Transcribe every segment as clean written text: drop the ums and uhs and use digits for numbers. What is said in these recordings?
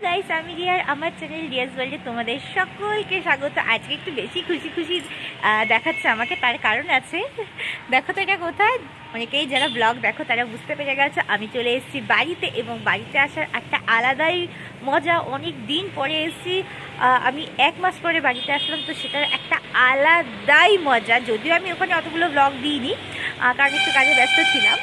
Guys, আমি রিয়ার আমার channel Riaz ওয়ার্ল্ডে তোমাদের সকলকে স্বাগত। আজকে একটু বেশি খুশি খুশি দেখাচ্ছে আমাকে, তার কারণ আছে। দেখো তো এটা কোথায়। অনেকেই যারা ব্লগ দেখো তারা বুঝতে পেরে গেছে আমি চলে এসেছি বাড়িতে, এবং বাড়িতে আসার একটা আলাদাই মজা। অনেক দিন পরে এসেছি, আমি 1 মাস পরে বাড়িতে আসলাম, তো সেটার একটা আলাদাই মজা। যদিও আমি ওখানে অতগুলো ব্লগ দিইনি, কারণ একটু কাজে ব্যস্ত ছিলাম।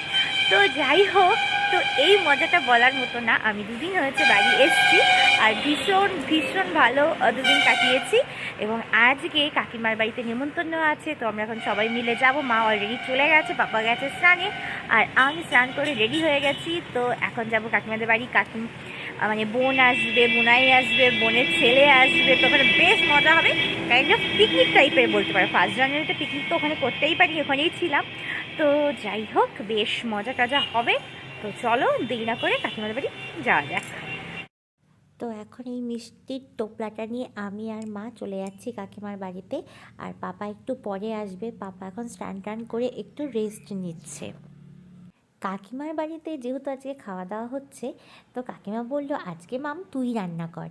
তো যাই হোক, তো এই মজাটা বলার মতো না। আমি 2 দিন হয়েছে বাড়ি এসেছি, আর ভীষণ ভীষণ ভালো 2 দিন কাটিয়েছি। এবং আজকে কাকিমার বাড়িতে নেমন্তন্ন আছে, তো আমরা এখন সবাই মিলে যাব। মা অলরেডি চলে গেছে, পাপা গেছে স্নানে, আর আমি স্নান করে রেডি হয়ে গেছি। তো এখন যাব কাকিমাদের বাড়ি। মানে বোন আসবে, বোনাই আসবে, বোনের ছেলে আসবে, তো ওখানে বেশ মজা হবে। কাইন্ড অফ পিকনিক টাইপের বলতে পারো। 1 জানুয়ারিতে পিকনিক তো ওখানে করতেই পারি, ওখানেই ছিলাম। তো যাই হোক, বেশ মজা টজা হবে। তো চলো দেরি না করে কাকিমাদের বাড়ি যাওয়া যাক। তো এখন এই মিষ্টির টোপলাটা নিয়ে আমি আর মা চলে যাচ্ছি কাকিমার বাড়িতে। আর পাপা একটু পরে আসবে। পাপা এখন স্নান টান করে একটু রেস্ট নিচ্ছে। কাকিমার বাড়িতে যেহেতু আজকে খাওয়া দাওয়া হচ্ছে, তো কাকিমা বলল আজকে মাম তুই রান্না কর।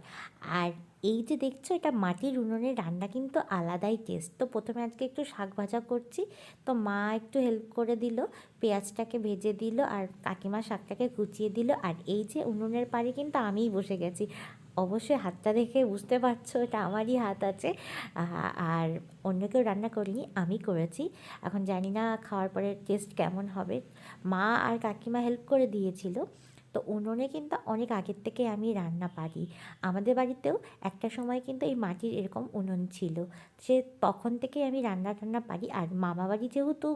আর এই যে দেখছো, এটা মাটির উনুনের রান্না কিন্তু আলাদাই টেস্ট। তো প্রথমে আজকে একটু শাক ভাজা করছি, তো মা একটু হেল্প করে দিল, পেঁয়াজটাকে ভেজে দিল, আর কাকিমা শাকটাকে কুচিয়ে দিল। আর এই যে উনুনের পাড়ে কিন্তু আমিই বসে গেছি। অবশ্যই হাতটা দেখে বুঝতে পারছো এটা আমারই হাত আছে। আর অন্য কেউ রান্না করিনি, আমি করেছি। এখন জানি না খাওয়ার পরে টেস্ট কেমন হবে। মা আর কাকিমা হেল্প করে দিয়েছিল। তো উনুনে কিন্তু অনেক আগের থেকে আমি রান্না পারি। আমাদের বাড়িতেও একটা সময় কিন্তু এই মাটির এরকম উনুন ছিল। সে তখন থেকেই আমি রান্না টান্না পারি। আর মামা বাড়ি যেহেতু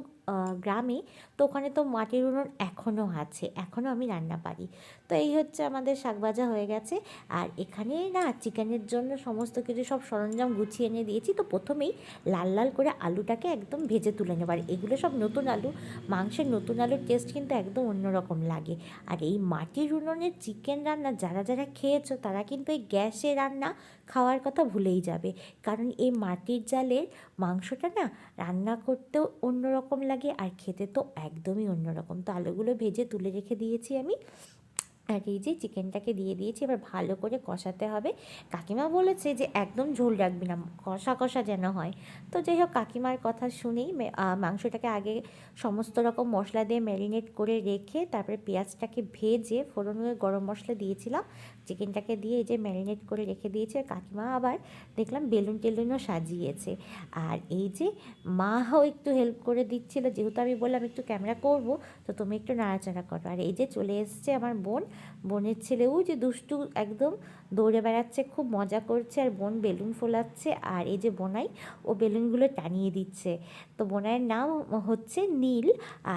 গ্রামে, তো ওখানে তো মাটির উনুন এখনও আছে, এখনও আমি রান্না পারি। তো এই হচ্ছে আমাদের শাক ভাজা হয়ে গেছে। আর এখানে না চিকেনের জন্য সমস্ত কিছু সব সরঞ্জাম গুছিয়ে এনে দিয়েছি। তো প্রথমেই লাল লাল করে আলুটাকে একদম ভেজে তুলে নেবার। এগুলো সব নতুন আলু। মাংসের নতুন আলুর টেস্ট কিন্তু একদম অন্যরকম লাগে। আর এই মাটির উনুনের চিকেন রান্না যারা যারা খেয়েছো তারা কিন্তু এই গ্যাসে রান্না খাওয়ার কথা ভুলেই যাবে। কারণ এই মাটির জালের মাংসটা না রান্না করতেও অন্যরকম লাগে, আর খেতে তো একদমই অন্যরকম। তো আলুগুলো ভেজে তুলে রেখে দিয়েছি আমি। আর এই যে চিকেনটাকে দিয়ে দিয়েছি, এবার ভালো করে কষাতে হবে। কাকিমা বলেছে যে একদম ঝোল রাখবি না, কষা কষা যেন হয়। তো যাই হোক, কাকিমার কথা শুনেই মাংসটাকে আগে সমস্ত রকম মশলা দিয়ে ম্যারিনেট করে রেখে তারপরে পেঁয়াজটাকে ভেজে ফোড়ন হয়ে গরম মশলা দিয়েছিলাম। চিকেনটাকে দিয়ে এই যে ম্যারিনেট করে রেখে দিয়েছে। আর কাকিমা আবার দেখলাম বেলুন টেলুনও সাজিয়েছে। আর এই যে মাও একটু হেল্প করে দিচ্ছিল, যেহেতু আমি বললাম একটু ক্যামেরা করব, তো তুমি একটু নাড়াচাড়া করো। আর এই যে চলে এসছে আমার বোন, বোনের ছেলে ওই যে দুষ্টু একদম দৌড়ে বেড়াচ্ছে, খুব মজা করছে। আর বোন বেলুন ফোলাচ্ছে, আর এই যে বোনাই ও বেলুনগুলো টানিয়ে দিচ্ছে। তো বোনাইয়ের নাম হচ্ছে নীল।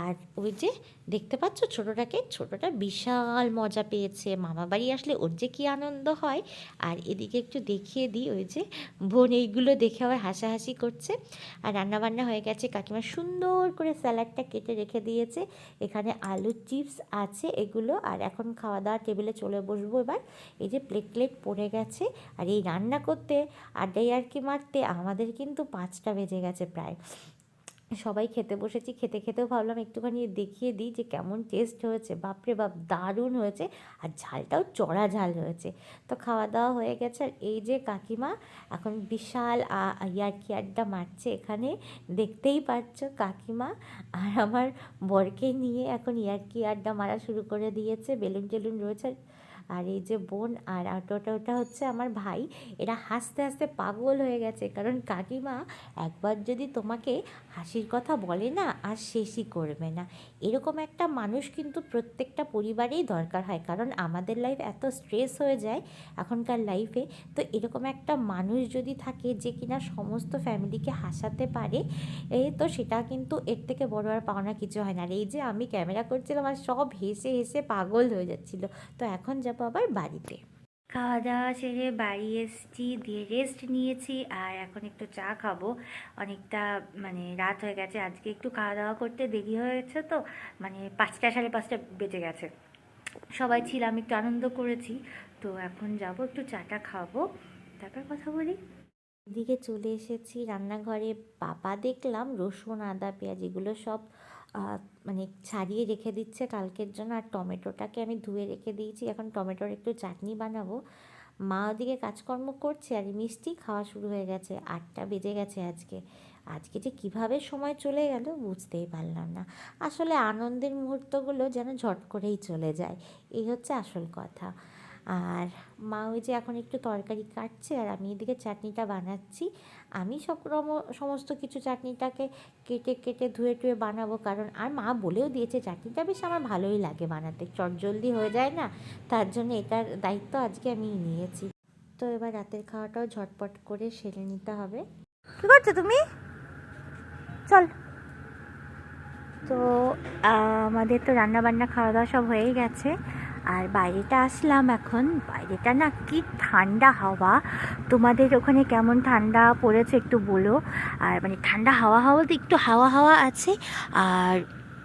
আর ওই যে দেখতে পাচ্ছ ছোটোটাকে, ছোটোটা বিশাল মজা পেয়েছে। মামা বাড়ি আসলে ওর যে কী আনন্দ হয়। আর এদিকে একটু দেখিয়ে দিই, ওই যে বোন এইগুলো দেখে আবার হাসাহাসি করছে। আর রান্নাবান্না হয়ে গেছে, কাকিমা সুন্দর করে স্যালাডটা কেটে রেখে দিয়েছে। এখানে আলুর চিপস আছে এগুলো। আর এখন খাওয়া দাওয়া টেবিলে চলে বসবো এবার। এই যে প্লেট প্লেট পড়ে গেছে। আর এই রান্না করতে আড্ডাই আর কি মারতে আমাদের কিন্তু 5টা বেজে গেছে প্রায়। সবাই খেতে বসেছি, খেতে খেতেও ভাবলাম একটুখানি দেখিয়ে দিই যে কেমন টেস্ট হয়েছে। বাপরে বাপ, দারুণ হয়েছে। আর ঝালটাও চড়া ঝাল হয়েছে। তো খাওয়া দাওয়া হয়ে গেছে। আর এই যে কাকিমা এখন বিশাল ইয়ার্কি আড্ডা মারছে এখানে, দেখতেই পাচ্ছ কাকিমা আর আমার বরকে নিয়ে এখন ইয়ার্কি আড্ডা মারা শুরু করে দিয়েছে। বেলুন টেলুন রয়েছে। আর এই যে বোন আর ওটা হচ্ছে আমার ভাই। এরা হাসতে হাসতে পাগল হয়ে গেছে, কারণ কাকিমা একবার যদি তোমাকে হাসির কথা বলে না, আর শেষই করবে না। এরকম একটা মানুষ কিন্তু প্রত্যেকটা পরিবারেই দরকার হয়, কারণ আমাদের লাইফ এত স্ট্রেস হয়ে যায় এখনকার লাইফে। তো এরকম একটা মানুষ যদি থাকে যে কিনা সমস্ত ফ্যামিলিকে হাসাতে পারে, তো সেটা কিন্তু এর থেকে বড় আর পাওনা কিছু হয় না। আর এই যে আমি ক্যামেরা করছিলাম আর সব হেসে হেসে পাগল হয়ে যাচ্ছিলো। তো এখন যাবো আবার বাড়িতে। খাওয়া দাওয়া সেরে বাড়ি এসেছি, দিয়ে রেস্ট নিয়েছি, আর এখন একটু চা খাবো। অনেকটা মানে রাত হয়ে গেছে, আজকে একটু খাওয়া দাওয়া করতে দেরি হয়েছে, তো মানে 5টা 5:30 বেজে গেছে। সবাই ছিলাম, একটু আনন্দ করেছি। তো এখন যাব একটু চাটা খাবো, তারপর কথা বলি। এদিকে চলে এসেছি রান্নাঘরে। পাপা দেখলাম রসুন আদা পেঁয়াজ এগুলো সব মানে ছাড়িয়ে রেখে দিচ্ছে কালকের জন্য। আর টমেটোটাকে আমি ধুয়ে রেখে দিয়েছি, এখন টমেটোর একটু চাটনি বানাবো। মা ওদিকে কাজকর্ম করছে আর মিষ্টি খাওয়া শুরু হয়ে গেছে। 8টা বেজে গেছে আজকে। আজকে যে কীভাবে সময় চলে গেল বুঝতেই পারলাম না। আসলে আনন্দের মুহূর্তগুলো যেন ঝট করেই চলে যায়, এই হচ্ছে আসল কথা। আর মা ওই যে এখন একটু তরকারি কাটছে আর আমি এদিকে চাটনিটা বানাচ্ছি। আমি সমস্ত কিছু চাটনিটাকে কেটে কেটে ধুয়ে টুয়ে বানাবো, কারণ আর মা বলেও দিয়েছে চাটনিটা বেশ আমার ভালোই লাগে বানাতে, চটজলদি হয়ে যায় না, তার জন্য এটার দায়িত্ব আজকে আমি নিয়েছি। তো এবার রাতের খাওয়াটাও ঝটপট করে সেরে নিতে হবে। কি করছো তুমি? চল। তো আমাদের তো রান্না বান্না খাওয়া দাওয়া সব হয়েই গেছে, আর বাইরেটা আসলাম এখন। বাইরেটা না কি ঠান্ডা হাওয়া। তোমাদের ওখানে কেমন ঠান্ডা পড়েছে একটু বলো। আর মানে ঠান্ডা হাওয়া হাওয়া তো একটু হাওয়া হাওয়া আছে, আর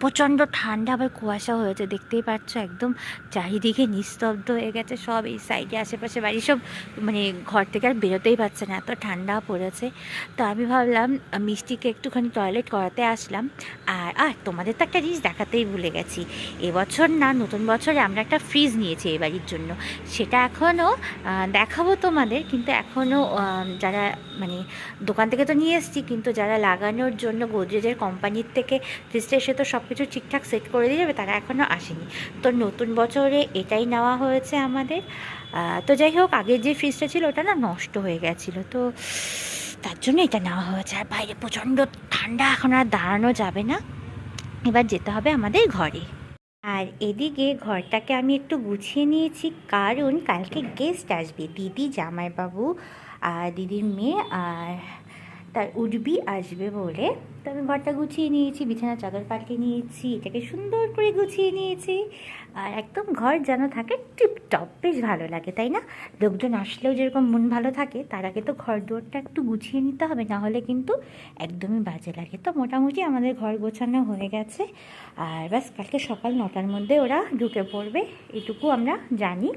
প্রচণ্ড ঠান্ডা, আবার কুয়াশা হয়েছে দেখতেই পাচ্ছ, একদম চারিদিকে নিস্তব্ধ হয়ে গেছে সব। এই সাইডে আশেপাশে বাড়ি সব মানে ঘর থেকে আর বেরোতেই পারছে না, এত ঠান্ডা পড়েছে। তো আমি ভাবলাম মিষ্টিকে একটুখানি টয়লেট করাতে আসলাম। আর আর তোমাদের তো একটা জিনিস দেখাতেই ভুলে গেছি, এবছর না নতুন বছরে আমরা একটা ফ্রিজ নিয়েছি এই বাড়ির জন্য। সেটা এখনও দেখাবো তোমাদের, কিন্তু এখনও যারা মানে দোকান থেকে তো নিয়ে এসেছি, কিন্তু যারা লাগানোর জন্য গোদরেজের কোম্পানির থেকে ফ্রিজটা এসে তো সব কিছু ঠিকঠাক সেট করে দিয়ে যাবে, তারা এখনও আসেনি। তো নতুন বছরে এটাই নেওয়া হয়েছে আমাদের। তো যাই হোক, আগের যে ফ্রিজটা ছিল ওটা না নষ্ট হয়ে গেছিলো, তো তার জন্য এটা নেওয়া হয়েছে। আর বাইরে প্রচণ্ড ঠান্ডা, এখন আর দাঁড়ানো যাবে না, এবার যেতে হবে আমাদের ঘরে। আর এদিকে ঘরটাকে আমি একটু গুছিয়ে নিয়েছি, কারণ কালকে গেস্ট আসবে, দিদি, জামাইবাবু আর দিদির মেয়ে আর তার উঠবি আসবে বলে। তো আমি ঘরটা গুছিয়ে নিয়েছি, বিছানা চাদর পাল্টে নিয়েছি, এটাকে সুন্দর করে গুছিয়ে নিয়েছি। আর একদম ঘর যেন থাকে টিপটপ, বেশ ভালো লাগে তাই না? লোকজন আসলেও যেরকম মন ভালো থাকে, তার আগে তো ঘর দুয়ারটা একটু গুছিয়ে নিতে হবে, না হলে কিন্তু একদমই বাজে লাগে। তো মোটামুটি আমাদের ঘর গোছানো হয়ে গেছে, আর ব্যাস কালকে সকাল 9টার মধ্যে ওরা ঢুকে পড়বে, এটুকু আমরা জানি।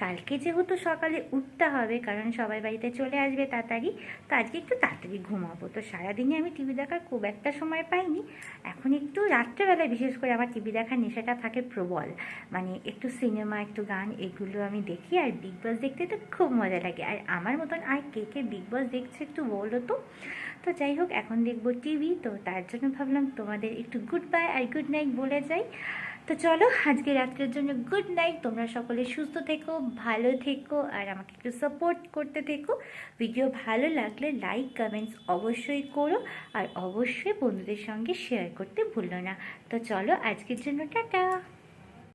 কালকে যেহেতু সকালে উঠতে হবে, কারণ সবাই বাড়িতে চলে আসবে তাড়াতাড়ি, তো আজকে একটু তাড়াতাড়ি ঘুমাবো। তো সারাদিনে আমি টিভি দেখার খুব একটা সময় পাইনি, এখন একটু রাত্রেবেলায় বিশেষ করে আমার টিভি দেখার নেশাটা থাকে প্রবল। মানে একটু সিনেমা, একটু গান, এগুলো আমি দেখি। আর বিগ বস দেখতে তো খুব মজা লাগে। আর আমার মতন আর কে কে বিগ বস দেখছে একটু বলো তো। তো যাই হোক, এখন দেখবো টিভি, তো তার জন্য ভাবলাম তোমাদের একটু গুড বাই আর গুড নাইট বলে যাই। তো চলো, আজকে রাত্রের জন্য গুড নাইট। তোমরা সকলে সুস্থ থেকো, ভালো থেকো, আর আমাকে একটু সাপোর্ট করতে থেকো। ভিডিও ভালো লাগলে লাইক কমেন্টস অবশ্যই করো, আর অবশ্যই বন্ধুদের সঙ্গে শেয়ার করতে ভুলো না। তো চলো, আজকের জন্য টাটা।